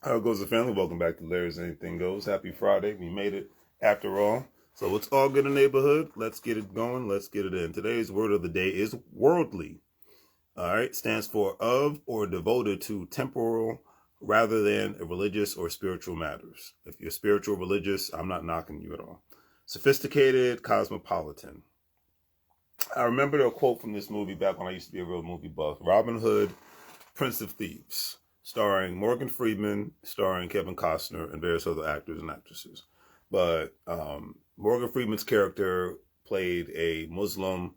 How goes the family? Welcome back to Larry's Anything Goes. Happy Friday. We made it after all. So it's all good in the neighborhood. Let's get it going. Let's get it in. Today's word of the day is worldly. All right. Stands for of or devoted to temporal rather than religious or spiritual matters. If you're spiritual, religious, I'm not knocking you at all. Sophisticated, cosmopolitan. I remember a quote from this movie back when I used to be a real movie buff. Robin Hood, Prince of Thieves, starring Morgan Freeman, starring Kevin Costner, and various other actors and actresses. But Morgan Freeman's character played a Muslim,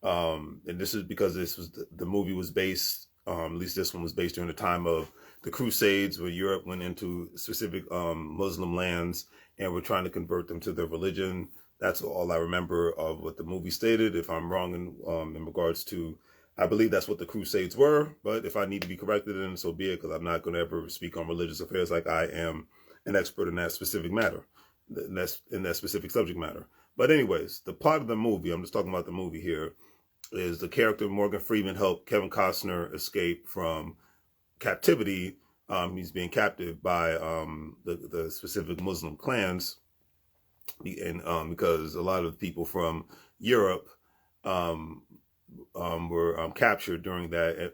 and this is because the movie was based, at least this one was based during the time of the Crusades, where Europe went into specific Muslim lands and were trying to convert them to their religion. That's all I remember of what the movie stated. If I'm wrong in regards to, I believe that's what the Crusades were, but if I need to be corrected, then so be it, because I'm not going to ever speak on religious affairs like I am an expert in that specific matter, in that specific subject matter. But anyways, the plot of the movie, I'm just talking about the movie here, is the character Morgan Freeman helped Kevin Costner escape from captivity. He's being captive by the specific Muslim clans, and because a lot of people from Europe were captured during that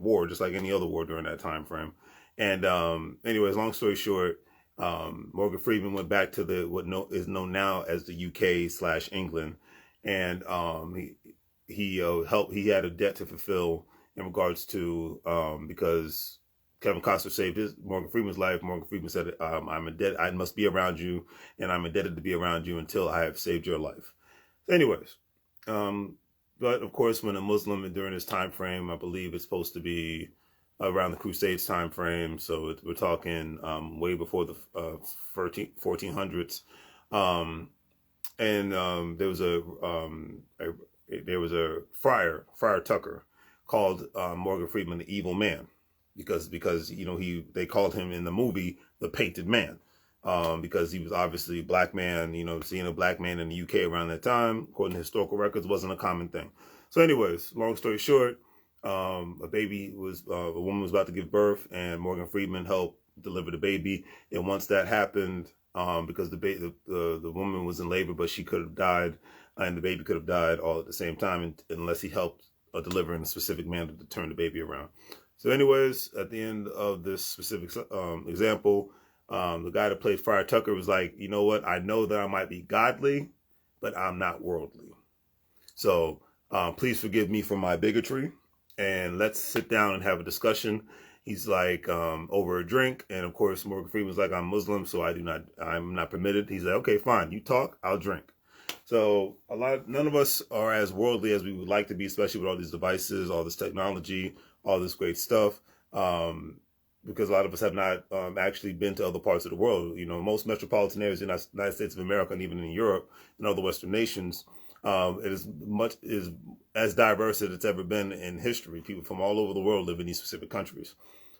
war, just like any other war during that time frame. And anyways, long story short, Morgan Freeman went back to what is known now as the UK/England, and he helped. He had a debt to fulfill in regards to because Kevin Costner saved Morgan Freeman's life. Morgan Freeman said, "I'm indebted. I must be around you, and I'm indebted to be around you until I have saved your life." So anyways, but of course, when a Muslim during this time frame, I believe it's supposed to be around the Crusades time frame. So we're talking way before the 1400s. And there was a Friar Tucker, called Morgan Freeman the evil man, because they called him in the movie the Painted Man. Because he was obviously a black man, seeing a black man in the UK around that time, according to historical records, wasn't a common thing. So anyways, long story short, a woman was about to give birth, and Morgan Freeman helped deliver the baby. And once that happened, because the woman was in labor, but she could have died, and the baby could have died all at the same time, unless he helped deliver in a specific manner to turn the baby around. So anyways, at the end of this specific example, the guy that played Friar Tucker was like, you know what? I know that I might be godly, but I'm not worldly. So please forgive me for my bigotry, and let's sit down and have a discussion. He's like, over a drink. And of course, Morgan Freeman's like, I'm Muslim, so I'm not permitted. He's like, okay, fine. You talk, I'll drink. So none of us are as worldly as we would like to be, especially with all these devices, all this technology, all this great stuff. Because a lot of us have not actually been to other parts of the world. Most metropolitan areas in the United States of America, and even in Europe and other Western nations, it is as diverse as it's ever been in history. People from all over the world live in these specific countries.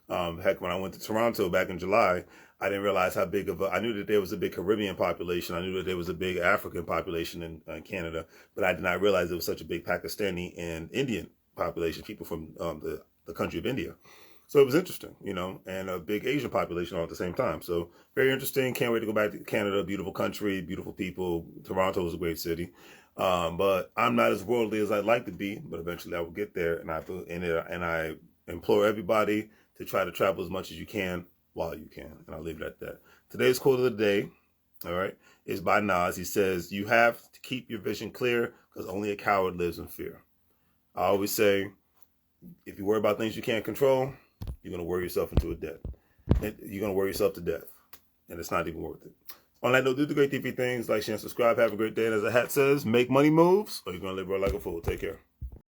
Heck, when I went to Toronto back in July, I didn't realize how big I knew that there was a big Caribbean population. I knew that there was a big African population in Canada, but I did not realize there was such a big Pakistani and Indian population, people from the country of India. So it was interesting, and a big Asian population all at the same time. So very interesting. Can't wait to go back to Canada. Beautiful country, beautiful people. Toronto is a great city. But I'm not as worldly as I'd like to be, but eventually I will get there. And I implore everybody to try to travel as much as you can while you can. And I'll leave it at that. Today's quote of the day, all right, is by Nas. He says, "You have to keep your vision clear, because only a coward lives in fear." I always say, if you worry about things you can't control, you're going to worry yourself into a debt. You're going to worry yourself to death, and it's not even worth it. On that note, do the great TV things, like, share, and subscribe. Have a great day. And as the hat says, make money moves, or you're going to live like a fool. Take care.